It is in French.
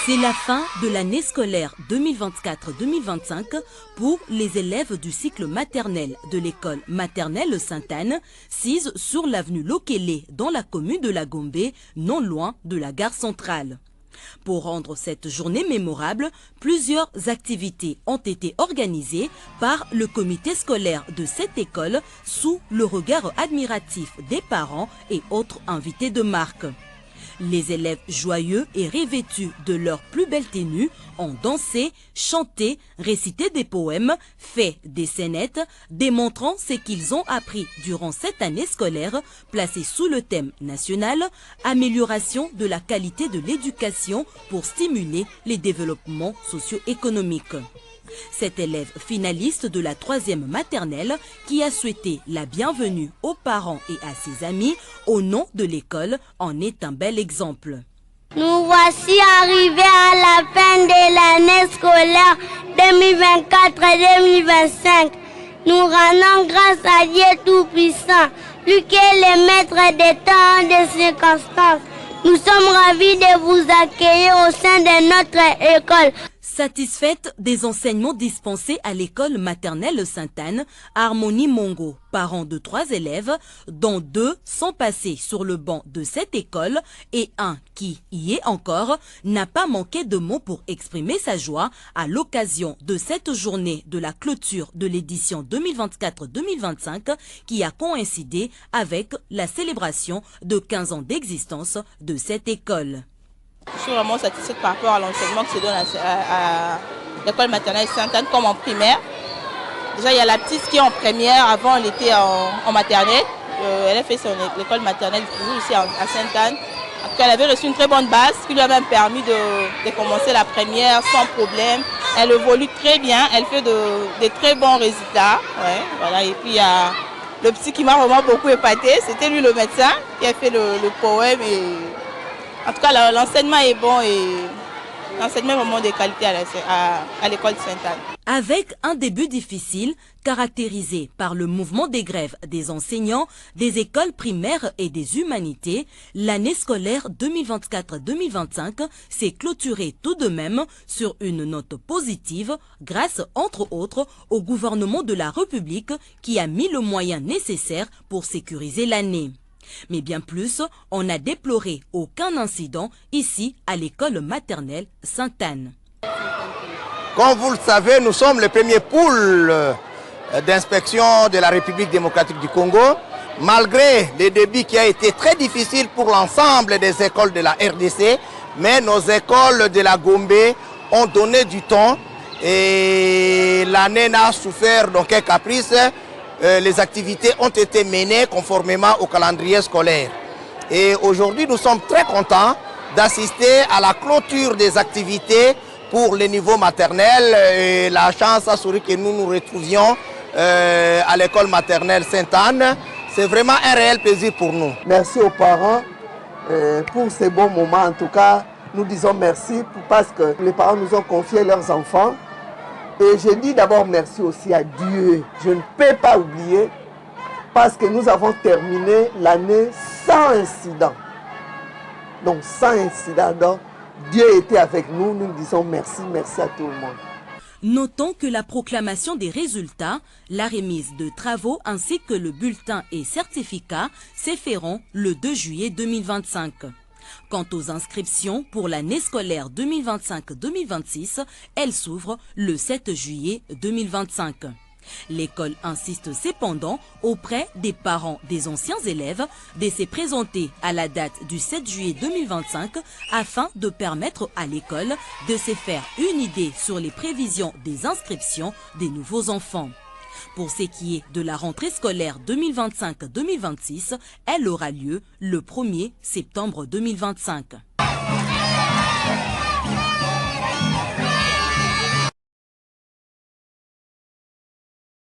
C'est la fin de l'année scolaire 2024-2025 pour les élèves du cycle maternel de l'école maternelle Sainte-Anne, sise sur l'avenue Lokele dans la commune de la Gombe, non loin de la gare centrale. Pour rendre cette journée mémorable, plusieurs activités ont été organisées par le comité scolaire de cette école sous le regard admiratif des parents et autres invités de marque. Les élèves joyeux et revêtus de leur plus belle tenue ont dansé, chanté, récité des poèmes, fait des scénettes, démontrant ce qu'ils ont appris durant cette année scolaire placée sous le thème national « Amélioration de la qualité de l'éducation pour stimuler les développements socio-économiques ». Cet élève finaliste de la 3e maternelle qui a souhaité la bienvenue aux parents et à ses amis au nom de l'école en est un bel exemple. Nous voici arrivés à la fin de l'année scolaire 2024-2025. Nous rendons grâce à Dieu Tout-Puissant, lui qui est le maître des temps et des circonstances. Nous sommes ravis de vous accueillir au sein de notre école. Satisfaite des enseignements dispensés à l'école maternelle Sainte-Anne, Harmonie Mongo, parent de 3 élèves, dont 2 sont passés sur le banc de cette école et un qui y est encore, n'a pas manqué de mots pour exprimer sa joie à l'occasion de cette journée de la clôture de l'édition 2024-2025 qui a coïncidé avec la célébration de 15 ans d'existence de cette école. Je suis vraiment satisfaite par rapport à l'enseignement qui se donne à l'école maternelle Sainte-Anne comme en primaire. Déjà, il y a la petite qui est en première, avant elle était en maternelle. Elle a fait l'école maternelle toujours ici à Sainte-Anne. Elle avait reçu une très bonne base qui lui a même permis de commencer la première sans problème. Elle évolue très bien, elle fait de très bons résultats. Ouais, voilà. Et puis il y a le petit qui m'a vraiment beaucoup épaté, c'était lui le médecin qui a fait le poème. En tout cas, l'enseignement est bon et l'enseignement est vraiment de qualité à l'école de Sainte-Anne. Avec un début difficile, caractérisé par le mouvement des grèves des enseignants, des écoles primaires et des humanités, l'année scolaire 2024-2025 s'est clôturée tout de même sur une note positive grâce, entre autres, au gouvernement de la République qui a mis le moyen nécessaire pour sécuriser l'année. Mais bien plus, on a déploré aucun incident ici à l'école maternelle Sainte-Anne. Comme vous le savez, nous sommes le premier pôle d'inspection de la République démocratique du Congo. Malgré le début qui a été très difficile pour l'ensemble des écoles de la RDC, mais nos écoles de la Gombe ont donné du temps et l'année n'a souffert d'aucun caprice. Les activités ont été menées conformément au calendrier scolaire. Et aujourd'hui, nous sommes très contents d'assister à la clôture des activités pour le niveau maternel. Et la chance a souri que nous nous retrouvions à l'école maternelle Sainte-Anne. C'est vraiment un réel plaisir pour nous. Merci aux parents pour ces bons moments. En tout cas, nous disons merci parce que les parents nous ont confié leurs enfants. Et je dis d'abord merci aussi à Dieu. Je ne peux pas oublier parce que nous avons terminé l'année sans incident. Donc sans incident. Donc Dieu était avec nous. Nous disons merci, merci à tout le monde. Notons que la proclamation des résultats, la remise de travaux ainsi que le bulletin et certificat s'effectueront le 2 juillet 2025. Quant aux inscriptions pour l'année scolaire 2025-2026, elles s'ouvrent le 7 juillet 2025. L'école insiste cependant auprès des parents des anciens élèves de se présenter à la date du 7 juillet 2025 afin de permettre à l'école de se faire une idée sur les prévisions des inscriptions des nouveaux enfants. Pour ce qui est de la rentrée scolaire 2025-2026, elle aura lieu le 1er septembre 2025.